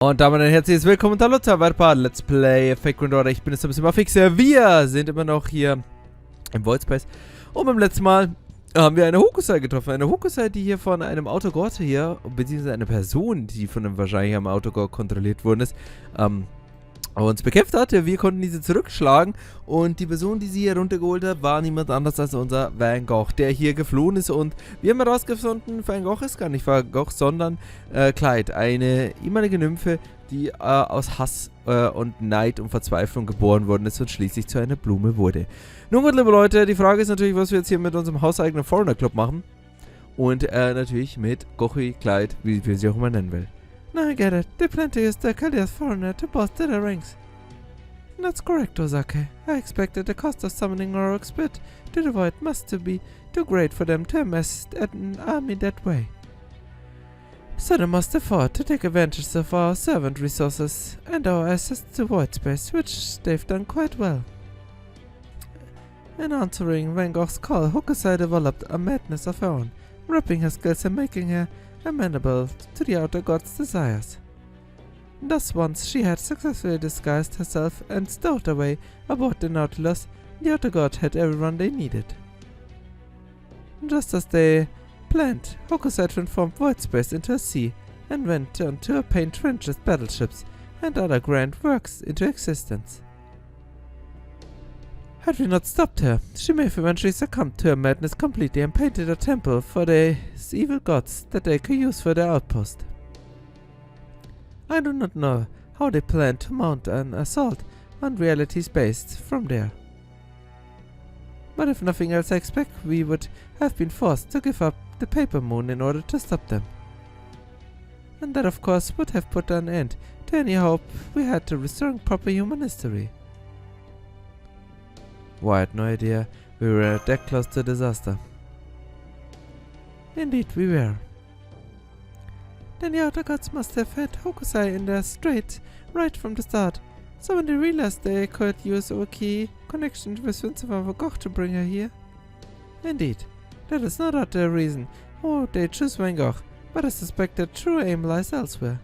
Und damit ein herzliches Willkommen und hallo zu einem weiteren Let's Play Fake Granddaughter. Ich bin jetzt ein bisschen mal fix. Wir sind immer noch hier im Void Space. Und beim letzten Mal haben wir eine Hokusai getroffen. Eine Hokusai, die hier von einem Autogott hier, beziehungsweise eine Person, die von einem wahrscheinlich am Autogott kontrolliert worden ist, uns bekämpft hat. Wir konnten diese zurückschlagen und die Person, die sie hier runtergeholt hat, war niemand anders als unser Van Gogh, der hier geflohen ist. Und wir haben herausgefunden, Van Gogh ist gar nicht Van Gogh, sondern Clyde, eine ehemalige Nymphe, die aus Hass und Neid und Verzweiflung geboren worden ist und schließlich zu einer Blume wurde. Nun gut, liebe Leute, die Frage ist natürlich, was wir jetzt hier mit unserem hauseigenen Foreigner Club machen. Und natürlich mit Gochi, Clyde, wie wir sie auch immer nennen will. Now I get it. They plan to use the Chaldea's foreigner to bolster their ranks. That's correct, Ozake. I expected the cost of summoning Oroc's bit to the void must be too great for them to amass an army that way. So they must afford to take advantage of our servant resources and our access to void space, which they've done quite well. In answering Van Gogh's call, Hokusai developed a madness of her own, wrapping her skills and making her amenable to the outer god's desires. Thus, once she had successfully disguised herself and stowed away aboard the Nautilus, the outer god had everyone they needed. Just as they planned, Hokusai transformed void space into a sea and went on to paint trenches, battleships, and other grand works into existence. Had we not stopped her, she may have eventually succumbed to her madness completely and painted a temple for these evil gods that they could use for their outpost. I do not know how they plan to mount an assault on reality space from there. But if nothing else, I expect we would have been forced to give up the paper moon in order to stop them. And that of course would have put an end to any hope we had to restoring proper human history. Well, I had no idea we were that close to disaster. Indeed, we were. Then the outer gods must have had Hokusai in their straits right from the start. So when they realized they could use our key connection with Vincent Van Gogh to bring her here. Indeed, that is no doubt the reason. Oh, they choose Van Gogh, but I suspect their true aim lies elsewhere.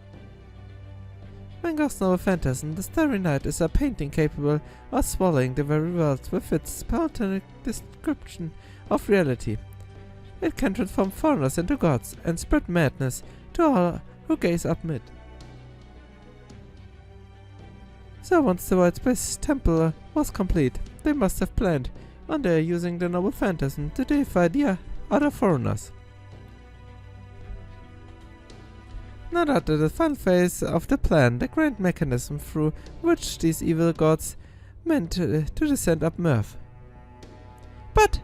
Van Gogh's novel phantasm, the Starry Night, is a painting capable of swallowing the very world with its poetic description of reality. It can transform foreigners into gods and spread madness to all who gaze upon it. So once the Void Space Temple was complete, they must have planned on their using the noble phantasm to defy the other foreigners. Now that the final phase of the plan, the grand mechanism through which these evil gods meant to descend up Mirth. But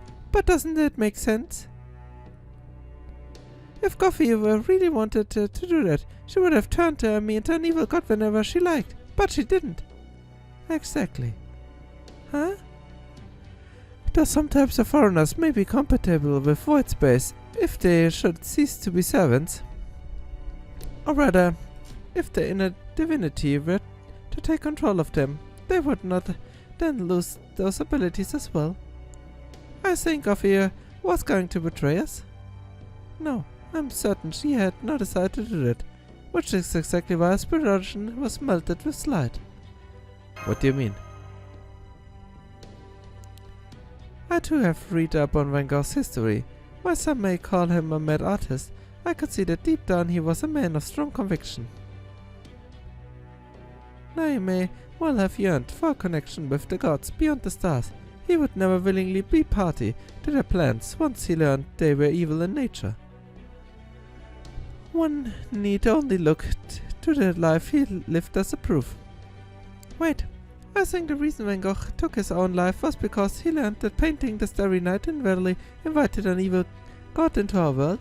doesn't it make sense? If Goffy really wanted to do that, she would have turned me into an evil god whenever she liked. But she didn't. Exactly. Huh? Though some types of foreigners may be compatible with void space if they should cease to be servants. Or rather, if the inner divinity were to take control of them, they would not then lose those abilities as well. I think Ophelia was going to betray us. No, I'm certain she had no desire to do that, which is exactly why her spirit origin was melted with light. What do you mean? I too have read up on Van Gogh's history. While some may call him a mad artist, I could see that deep down he was a man of strong conviction. Now he may well have yearned for a connection with the gods beyond the stars. He would never willingly be party to their plans once he learned they were evil in nature. One need only look to the life he lived as a proof. Wait, I think the reason Van Gogh took his own life was because he learned that painting the Starry Night inadvertently invited an evil god into our world.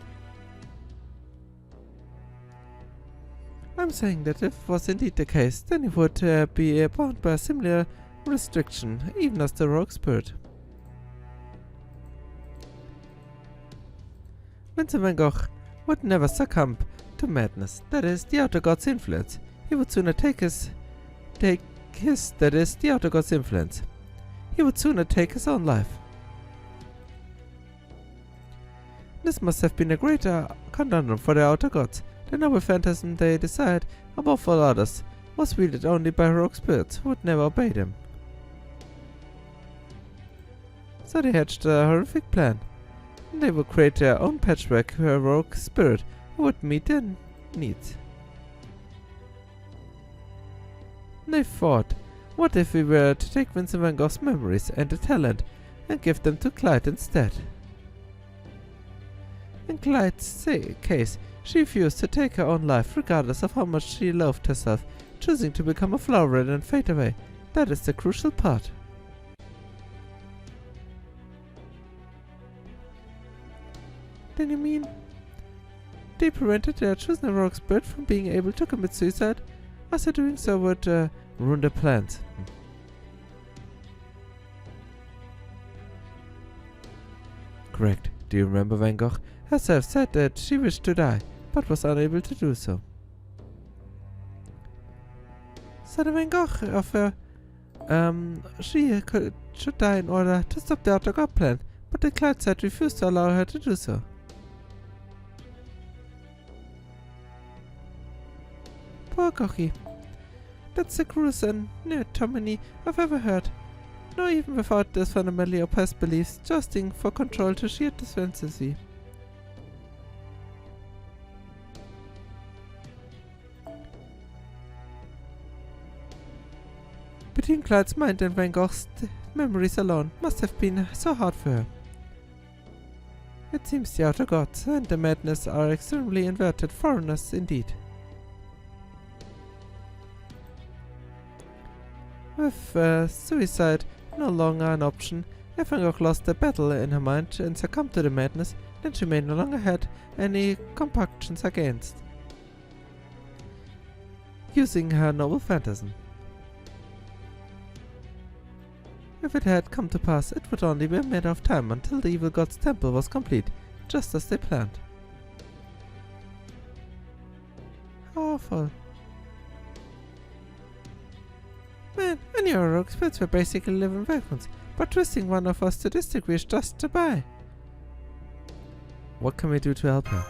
I'm saying that if it was indeed the case, then he would be bound by a similar restriction, even as the rogue spirit. Vincent Van Gogh would never succumb to madness, that is, the outer god's influence. He would sooner take his own life. This must have been a greater conundrum for the outer gods. The noble phantasm they desired, above all others, was wielded only by rogue spirits who would never obey them. So they hatched a horrific plan. They would create their own patchwork rogue spirit who would meet their needs. They thought, what if we were to take Vincent van Gogh's memories and the talent and give them to Clyde instead? In Clyde's case, she refused to take her own life regardless of how much she loathed herself, choosing to become a flower and fade away. That is the crucial part. Then you mean they prevented their chosen rogue spirit from being able to commit suicide, as doing so would ruin their plans? Correct. Do you remember Van Gogh herself said that she wished to die, but was unable to do so? So the Van Gogh offer, should die in order to stop the Outer God plan, but the Clyde side refused to allow her to do so. Poor Goghy. That's the cruelest ignominy I've ever heard. No, even without this fundamentally oppressed beliefs, jousting for control to sheer defensiveness. Between Clyde's mind and Van Gogh's memories alone must have been so hard for her. It seems the Outer Gods and the madness are extremely inverted foreigners indeed. With suicide no longer an option, if Van Gogh lost the battle in her mind and succumbed to the madness, then she may no longer had any compunctions against using her noble phantasm. If it had come to pass, it would only be a matter of time until the evil god's temple was complete, just as they planned. How awful. Man, any rogue spirits were basically living weapons, but twisting one of us to this degree is just to buy. What can we do to help her?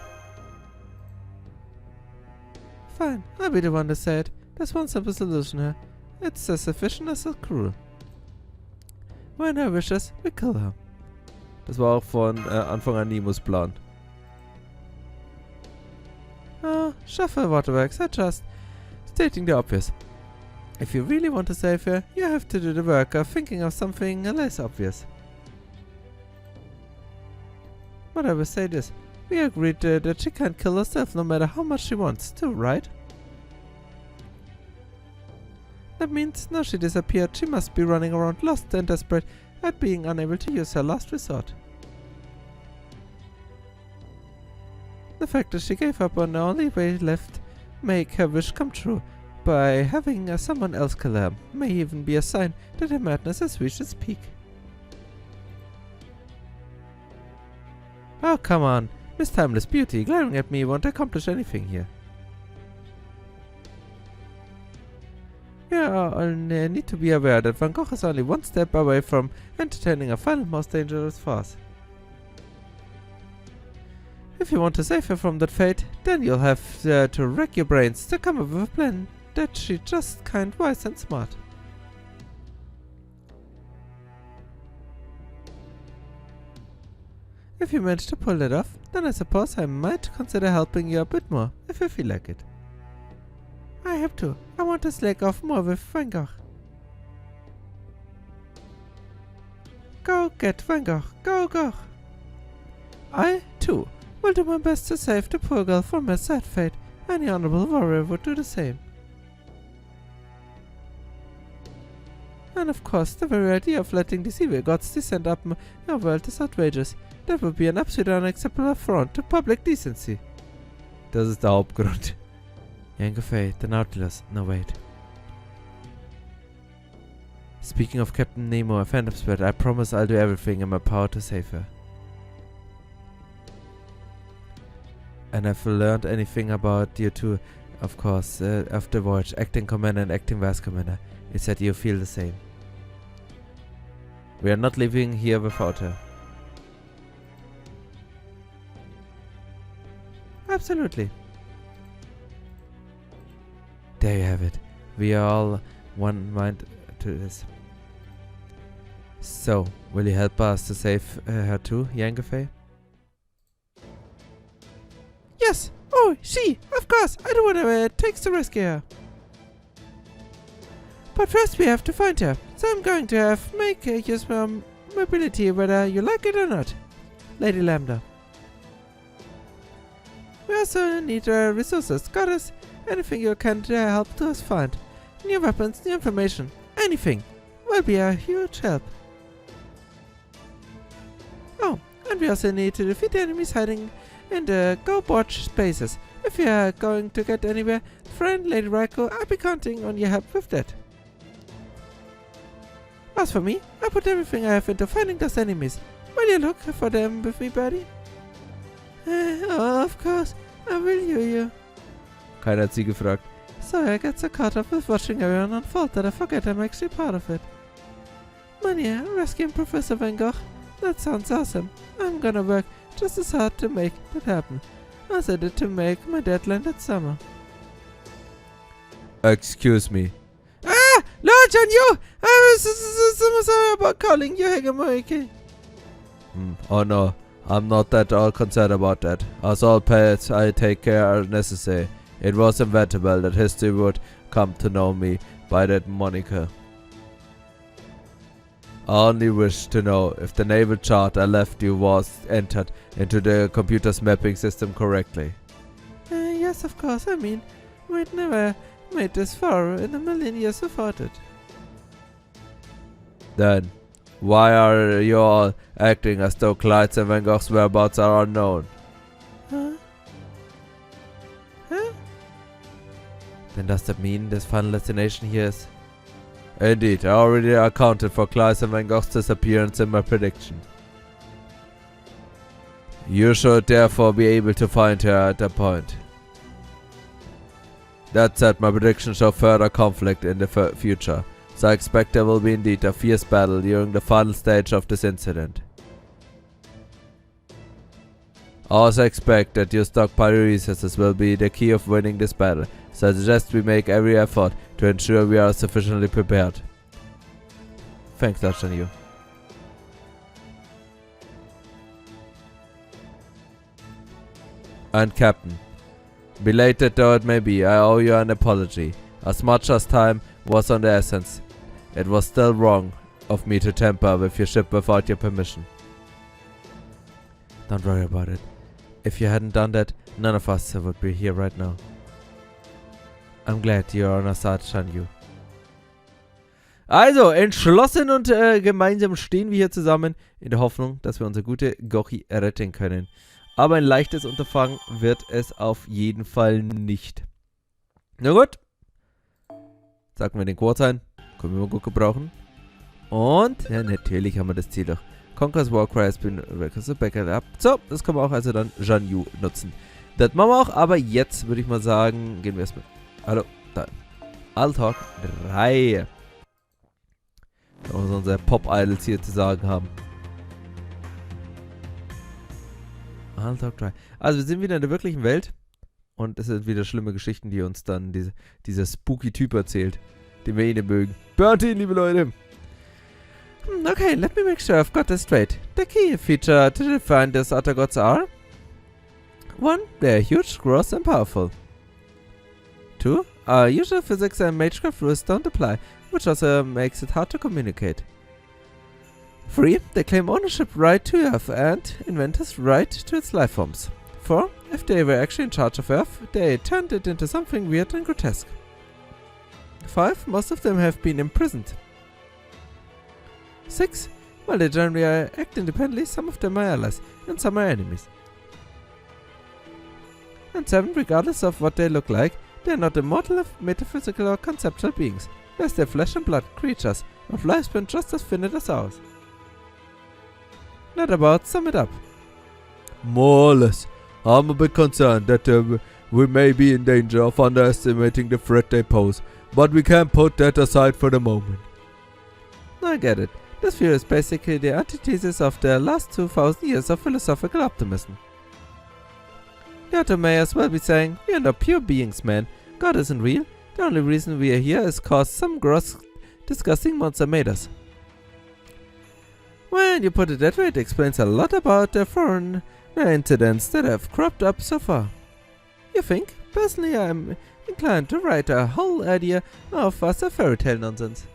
Fine, I'll be the one to say it. There's one simple solution here. It's as efficient as it's cruel. When her wishes, we kill her. Das war auch von Anfang an Nemo's Plan. Oh, shuffle waterworks, I just stating the obvious. If you really want to save her, you have to do the work of thinking of something less obvious. But I will say this, we agreed that she can't kill herself no matter how much she wants to, right? That means now she disappeared, she must be running around lost and desperate at being unable to use her last resort. The fact that she gave up on the only way left make her wish come true. By having someone else kill her may even be a sign that her madness has reached its peak. Oh, come on. Miss Timeless Beauty glaring at me won't accomplish anything here. You all need to be aware that Van Gogh is only one step away from entertaining a final most dangerous farce. If you want to save her from that fate, then you'll have to rack your brains to come up with a plan that she's just kind, wise and smart. If you manage to pull that off, then I suppose I might consider helping you a bit more, if you feel like it. I have to. I want to slack off more with Van Gogh. Go get Van Gogh. Go, go. I, too, will do my best to save the poor girl from her sad fate. Any honorable warrior would do the same. And of course, the very idea of letting these evil gods descend up your world is outrageous. That would be an absolutely unacceptable affront to public decency. Das ist der Hauptgrund. Young Fate, the Nautilus. No, wait. Speaking of Captain Nemo, a phantom spirit, I promise I'll do everything in my power to save her. And if you learned anything about you two, of course, of the voyage, acting commander and acting vice commander, it's that you feel the same. We are not leaving here without her. Absolutely. There you have it. We are all one mind to this. So, will you help us to save her too, Yangafe? Yes! Oh, she! Of course! I do whatever it takes to rescue her. But first we have to find her. So I'm going to make use my mobility whether you like it or not. Lady Lambda. We also need resources. Goddess, anything you can help to us find. New weapons, new information. Anything will be a huge help. Oh, and we also need to defeat the enemies hiding in the go-watch spaces. If you are going to get anywhere, friend Lady Raiko, I'll be counting on your help with that. As for me, I put everything I have into finding those enemies. Will you look for them with me, buddy? Oh, of course. I will, you. Keiner hat sie gefragt. So I get so caught up with watching everyone unfold that I forget I'm actually part of it. Man, yeah, rescuing Professor Van Gogh. That sounds awesome. I'm gonna work just as hard to make that happen as I did to make my deadline that summer. Excuse me. Ah! Lord John, you! I was so sorry about calling you Hegemoike. Oh no, I'm not at all concerned about that. As all pets, I take care as necessary. It was inevitable that history would come to know me by that moniker. I only wish to know if the naval chart I left you was entered into the computer's mapping system correctly. Yes, of course. I mean, we'd never made this far in a million years without it. Then, why are you all acting as though Clyde's and Van Gogh's whereabouts are unknown? Huh? Then does that mean this final destination here is... Indeed, I already accounted for Clyde's and Van Gogh's disappearance in my prediction. You should therefore be able to find her at that point. That said, my predictions show further conflict in the future, so I expect there will be indeed a fierce battle during the final stage of this incident. I also expect that your stockpile resources will be the key of winning this battle, so I suggest we make every effort to ensure we are sufficiently prepared. Thanks, Dutch, and you. And Captain, belated though it may be, I owe you an apology. As much as time was on the essence, it was still wrong of me to tamper with your ship without your permission. Don't worry about it. If you hadn't done that, none of us would be here right now. I'm glad you're on our side, Shanyu. Also, entschlossen und gemeinsam stehen wir hier zusammen in der Hoffnung, dass wir unsere gute Gochi retten können. Aber ein leichtes Unterfangen wird es auf jeden Fall nicht. Na gut. Sagen wir den Quad ein. Können wir mal gut gebrauchen. Und, ja, natürlich haben wir das Ziel doch. Conquer's Warcry has been backed up. So, das können wir auch also dann Shanyu nutzen. Das machen wir auch, aber jetzt würde ich mal sagen, gehen wir erstmal. Hallo, da. Alltag 3. Was unsere Pop-Idols hier zu sagen haben. Alltag 3. Also wir sind wieder in der wirklichen Welt. Und es sind wieder schlimme Geschichten, die uns dann dieser spooky Typ erzählt. Den wir nicht mögen. Burnt ihn, liebe Leute. Okay, let me make sure I've got this straight. The key feature to define these other gods are 1. They are huge, gross and powerful. 2. Our usual physics and magecraft rules don't apply, which also makes it hard to communicate. 3. They claim ownership right to Earth and inventors right to its life forms. 4. If they were actually in charge of Earth, they turned it into something weird and grotesque. 5. Most of them have been imprisoned. 6. While they generally act independently, some of them are allies, and some are enemies. And 7. Regardless of what they look like, they are not immortal, metaphysical or conceptual beings. Yes, they're flesh and blood creatures, of lifespan just as finite as ours. Not about, sum it up. More or less. I'm a bit concerned that we may be in danger of underestimating the threat they pose, but we can't put that aside for the moment. I get it. This view is basically the antithesis of the last 2000 years of philosophical optimism. The author may as well be saying, we are not pure beings, man. God isn't real. The only reason we are here is cause some gross, disgusting monster made us. When you put it that way, it explains a lot about the foreign incidents that have cropped up so far. You think? Personally, I'm inclined to write a whole idea of us a fairy tale nonsense.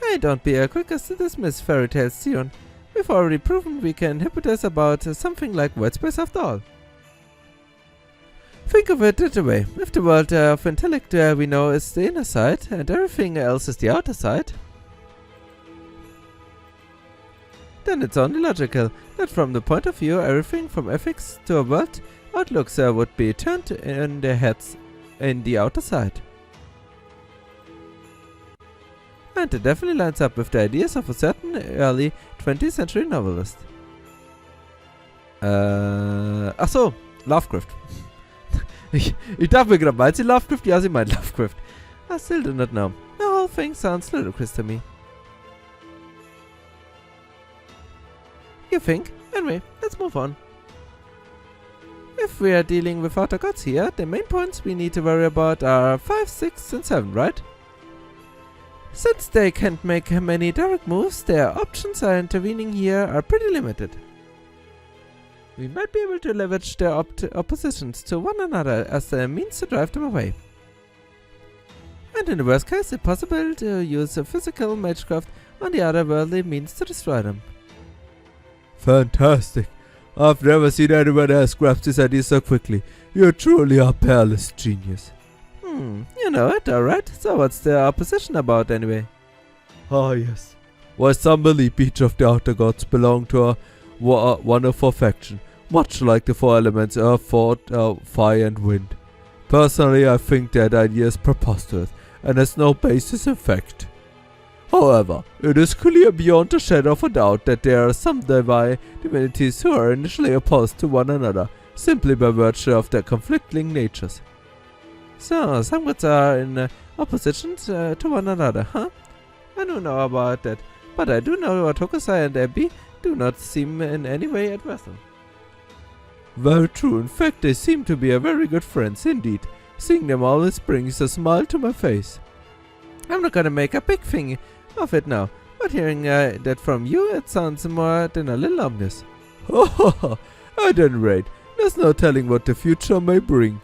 Hey, don't be quick as to dismiss fairy tales, Sion. We've already proven we can hypnotize about something like white space after all. Think of it that way. If the world of intellect we know is the inner side, and everything else is the outer side, then it's only logical that from the point of view everything from ethics to a world outlooks would be turned in their heads in the outer side. And it definitely lines up with the ideas of a certain early 20th century novelist. Ach so, Lovecraft. ich dachte mir gerade, meint sie Lovecraft? Ja, sie meint Lovecraft. I still do not know. The whole thing sounds ludicrous to me. You think? Anyway, let's move on. If we are dealing with outer gods here, the main points we need to worry about are 5, 6, and 7, right? Since they can't make many direct moves, their options are intervening here are pretty limited. We might be able to leverage their oppositions to one another as a means to drive them away. And in the worst case, it's possible to use a physical magecraft on the otherworldly means to destroy them. Fantastic. I've never seen anyone else grasp this idea so quickly. You truly are peerless genius. You know it, alright. So what's the opposition about anyway? Ah yes. Why some believe each of the outer gods belong to a wonderful faction, much like the four elements earth, fire and wind. Personally, I think that idea is preposterous and has no basis in fact. However, it is clear beyond a shadow of a doubt that there are some divinities who are initially opposed to one another, simply by virtue of their conflicting natures. So, some gods are in opposition to one another, huh? I don't know about that, but I do know what Hokusai and Abby do not seem in any way adversarial. Very true. In fact, they seem to be very good friends indeed. Seeing them always brings a smile to my face. I'm not gonna make a big thing of it now, but hearing that from you, it sounds more than a little ominous. Ha ha ha! At any rate, there's no telling what the future may bring.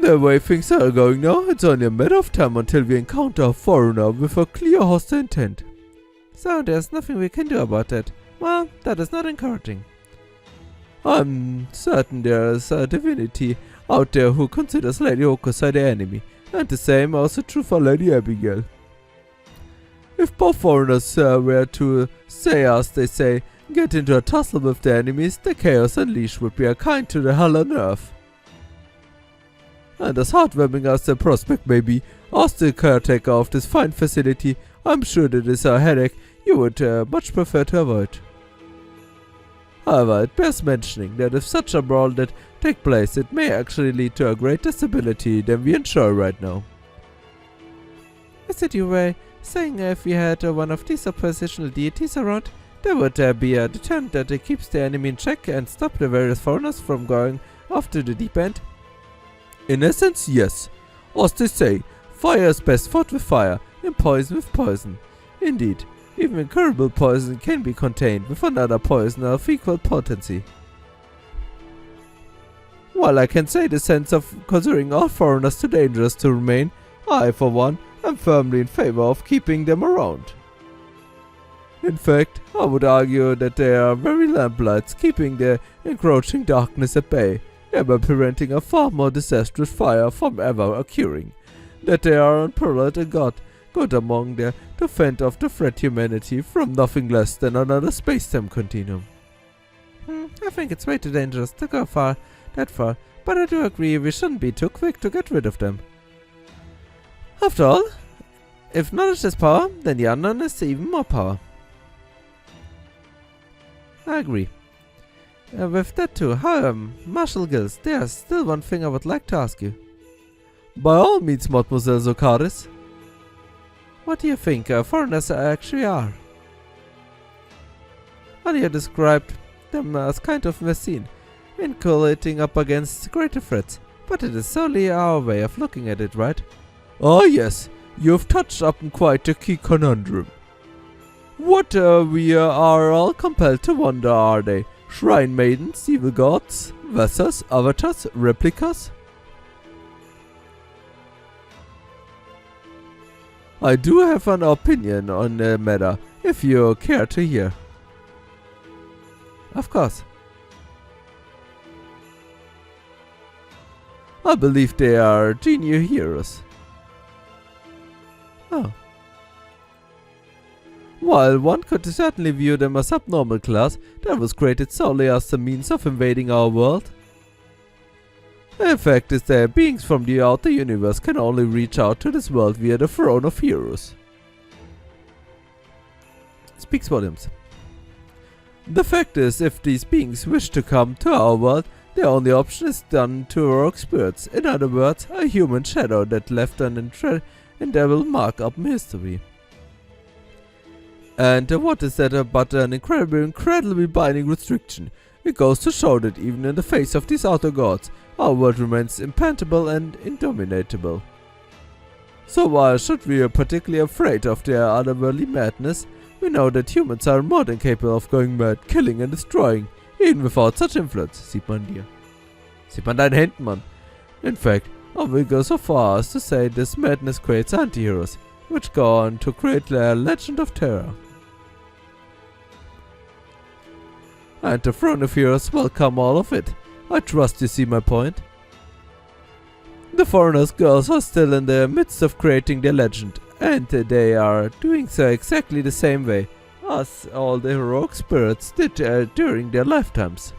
The way things are going now, it's only a matter of time until we encounter a foreigner with a clear hostile intent. So there's nothing we can do about that. Well, that is not encouraging. I'm certain there is a divinity out there who considers Lady Hokusai the enemy, and the same also true for Lady Abigail. If both foreigners were to say as they say, get into a tussle with their enemies, the chaos unleashed would be a kind to the hell on earth. And as heartwarming as the prospect may be, as the caretaker of this fine facility, I'm sure that is a headache you would much prefer to avoid. However, it bears mentioning that if such a brawl that take place, it may actually lead to a greater stability than we enjoy right now. Is it your way saying if we had one of these oppositional deities around, there would be a deterrent that keeps the enemy in check and stop the various foreigners from going off to the deep end? In essence, yes. As they say, fire is best fought with fire, and poison with poison. Indeed, even incurable poison can be contained with another poison of equal potency. While I can say the sense of considering all foreigners too dangerous to remain, I, for one, am firmly in favor of keeping them around. In fact, I would argue that they are very lamplights keeping the encroaching darkness at bay, thereby preventing a far more disastrous fire from ever occurring. That they are unparalleled and good among the to fend off the threat humanity from nothing less than another space-time continuum. I think it's way too dangerous to go that far, but I do agree we shouldn't be too quick to get rid of them. After all, if knowledge is power, then the unknown is even more power. I agree. With that too, Marshal Gills, there's still one thing I would like to ask you. By all means, Mademoiselle Zokaris. What do you think foreigners actually are? Earlier described them as kind of machine, vinculating up against greater threats. But it is solely our way of looking at it, right? Ah yes, you've touched upon quite a key conundrum. What we are all compelled to wonder, are they? Shrine maidens, evil gods, vessels, avatars, replicas? I do have an opinion on the matter, if you care to hear. Of course. I believe they are genial heroes. Oh. While one could certainly view them as abnormal class that was created solely as the means of invading our world, the fact is that beings from the outer universe can only reach out to this world via the throne of heroes. Speaks volumes. The fact is, if these beings wish to come to our world, the only option is done to heroic spirits, in other words, a human shadow that left an indelible mark up in history. And what is that but an incredibly binding restriction? It goes to show that even in the face of these outer gods, our world remains impenetrable and indomitable. So why should we be particularly afraid of their otherworldly madness? We know that humans are more than capable of going mad, killing and destroying, even without such influence. Sieht man dir. Sieht man deinen Händen, Mann. In fact, I will go so far as to say this madness creates anti-heroes, which go on to create their legend of terror. And the throne of heroes welcome all of it. I trust you see my point. The foreigners' girls are still in the midst of creating their legend, and they are doing so exactly the same way as all the heroic spirits did during their lifetimes.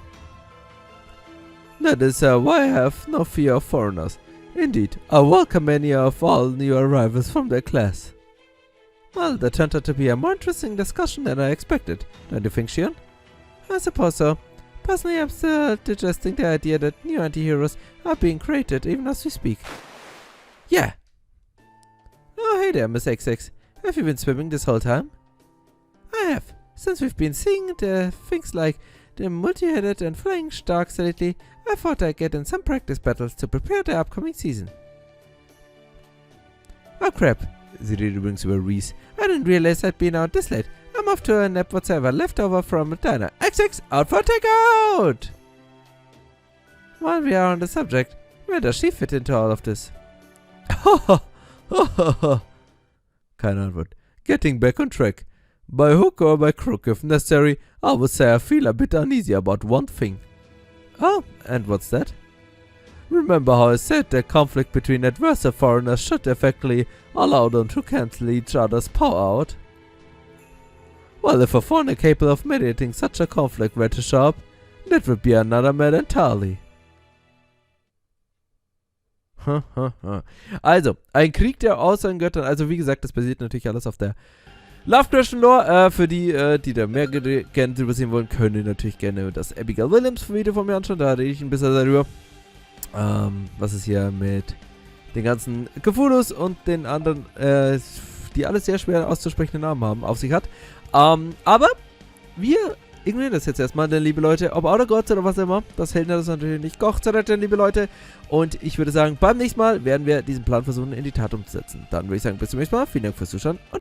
That is why I have no fear of foreigners. Indeed, I welcome any of all new arrivals from their class. Well, that turned out to be a more interesting discussion than I expected, don't you think, Shion? I suppose so. Personally, I'm still digesting the idea that new anti-heroes are being created even as we speak. Yeah. Oh, hey there, Miss XX. Have you been swimming this whole time? I have. Since we've been seeing the things like the multi-headed and flying sharks lately, I thought I'd get in some practice battles to prepare the upcoming season. Oh crap. Ziriri brings over Reese. I didn't realize I'd been out this late. I'm off to a nap whatsoever left over from a diner. XX, out for takeout! While we are on the subject, where does she fit into all of this? Keine Antwort. Getting back on track. By hook or by crook if necessary, I would say I feel a bit uneasy about one thing. Oh, and what's that? Remember how I said that conflict between adversary foreigners should effectively allow them to cancel each other's power out? Well, if a foreigner capable of mediating such a conflict were to show up, that would be another matter entirely. Also, ein Krieg der außeren Göttern. Also wie gesagt, das basiert natürlich alles auf der Lovecraft'schen Lore. Für die, die da mehr gerne drüber sehen wollen, können die natürlich gerne das Abigail Williams Video von mir anschauen. Da rede ich ein bisschen darüber. Was es hier mit den ganzen Cthulhus und den anderen, die alle sehr schwer auszusprechende Namen haben, auf sich hat. Aber wir ignorieren das jetzt erstmal, denn liebe Leute, ob Outer Gods oder was immer, das hält das natürlich nicht. Doch zu retten, liebe Leute. Und ich würde sagen, beim nächsten Mal werden wir diesen Plan versuchen in die Tat umzusetzen. Dann würde ich sagen, bis zum nächsten Mal. Vielen Dank fürs Zuschauen und